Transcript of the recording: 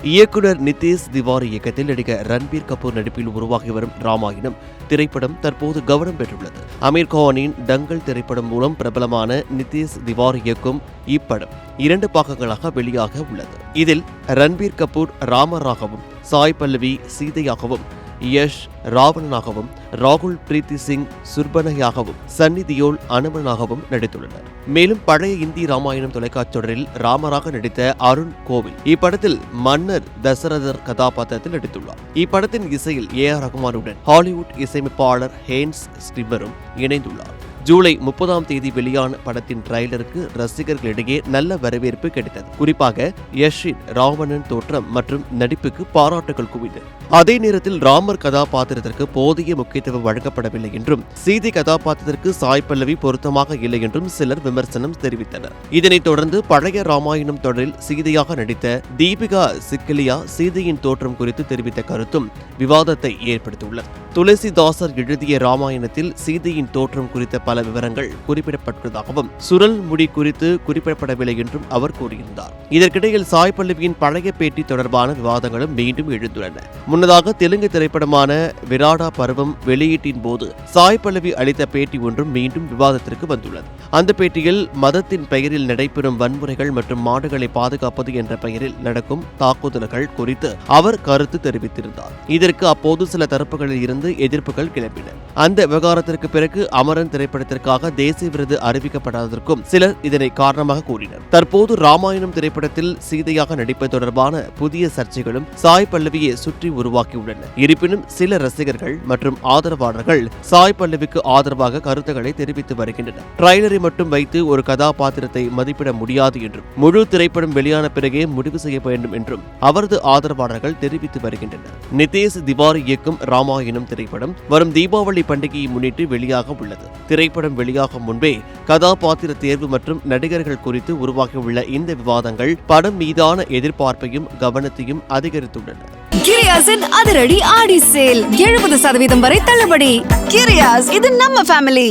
இயக்குனர் நிதேஷ் திவாரி இயக்கத்தில் நடிகர் ரன்பீர் கபூர் நடிப்பில் உருவாகி வரும் ராமாயணம் திரைப்படம் தற்போது கவனம் பெற்றுள்ளது. அமீர் கானின் டங்கல் திரைப்படம் மூலம் பிரபலமான நிதேஷ் திவாரி இயக்கும் இப்படம் 2 பாகங்களாக வெளியாக உள்ளது. இதில் ரன்பீர் கபூர் ராமராகவும், சாய் பல்லவி சீதையாகவும், யஷ் ராவணனாகவும், ராகுல் பிரீத்தி சிங் சுர்பனையாகவும், சன்னி தியோல் அனுமனாகவும் நடித்துள்ளனர். மேலும் பழைய இந்தி ராமாயணம் தொலைக்காட்சி தொடரில் ராமராக நடித்த அருண் கோவில் இப்படத்தில் மன்னர் தசரதர் கதாபாத்திரத்தில் நடித்துள்ளார். இப்படத்தின் இசையில் AR ரகுமானுடன் ஹாலிவுட் இசையமைப்பாளர் ஹேன்ஸ் ஸ்டிம்மரும் இணைந்துள்ளார். ஜூலை 30ஆம் தேதி வெளியான படத்தின் ட்ரைலருக்கு ரசிகர்களிடையே நல்ல வரவேற்பு கிடைத்தது. குறிப்பாக யஷின் ராவணன் தோற்றம் மற்றும் நடிப்புக்கு பாராட்டுகள் குவிந்தது. அதே நேரத்தில் ராமர் கதாபாத்திரத்திற்கு போதிய முக்கியத்துவம் வழங்கப்படவில்லை என்றும், சீதை கதாபாத்திரத்திற்கு சாய் பல்லவி பொருத்தமாக இல்லை என்றும் சிலர் விமர்சனம் தெரிவித்தனர். இதனைத் தொடர்ந்து பழைய ராமாயணம் தொடரில் சீதையாக நடித்த தீபிகா சிக்கலியா சீதையின் தோற்றம் குறித்து தெரிவித்த கருத்தும் விவாதத்தை ஏற்படுத்தியுள்ளது. துளசிதாசர் எழுதிய ராமாயணத்தில் சீதையின் தோற்றம் குறித்த பல விவரங்கள் குறிப்பிடப்பட்டுள்ளதாகவும், சுரல் முடி குறித்து குறிப்பிடப்படவில்லை என்றும் அவர் கூறியிருந்தார். இதற்கிடையில் சாய் பல்லவியின் பழைய பேட்டி தொடர்பான விவாதங்களும் மீண்டும் எழுந்துள்ளன. முன்னதாக தெலுங்கு திரைப்படமான விராடா பருவம் வெளியீட்டின் போது சாய் பல்லவி அளித்த பேட்டி ஒன்றும் மீண்டும் விவாதத்திற்கு வந்துள்ளது. அந்த பேட்டியில் மதத்தின் பெயரில் நடைபெறும் வன்முறைகள் மற்றும் மாடுகளை பாதுகாப்பது என்ற பெயரில் நடக்கும் தாக்குதல்கள் குறித்து அவர் கருத்து தெரிவித்திருந்தார். இதற்கு அப்போது சில தரப்புகளில் இருந்து எதிர்ப்புகள் கிளம்பின. அந்த விவகாரத்திற்கு பிறகு அமரன் திரைப்படத்திற்காக தேசிய விருது அறிவிக்கப்படாததற்கும் சிலர் இதனை காரணமாக கூறினர். தற்போது ராமாயணம் திரைப்படத்தில் சீதையாக நடிப்பது தொடர்பான புதிய சர்ச்சைகளும் சாய் பல்லவியை சுற்றி உருவாக்கியுள்ளன. இருப்பினும் சில ரசிகர்கள் மற்றும் ஆதரவாளர்கள் சாய் பல்லவிக்கு ஆதரவாக கருத்துக்களை தெரிவித்து வருகின்றனர். ட்ரைலரை மட்டும் வைத்து ஒரு கதாபாத்திரத்தை மதிப்பிட முடியாது என்றும், முழு திரைப்படம் வெளியான பிறகே முடிவு செய்ய வேண்டும் என்றும் அவரது ஆதரவாளர்கள் தெரிவித்து வருகின்றனர். நிதேஷ் திவாரி இயக்கும் ராமாயணம் திரைப்படம் வரும் தீபாவளி பண்டிகையை முன்னிட்டு வெளியாக உள்ளது. திரைப்படம் வெளியாகும் முன்பே கதாபாத்திர தேர்வு மற்றும் நடிகர்கள் குறித்து உருவாகியுள்ள இந்த விவாதங்கள் படம் மீதான எதிர்பார்ப்பையும் கவனத்தையும் அதிகரித்துள்ளன. கிரியாஸின் அதிரடி ஆடி சேல் 70% வரை தள்ளுபடி. கிரியாஸ், இது நம்ம ஃபேமிலி.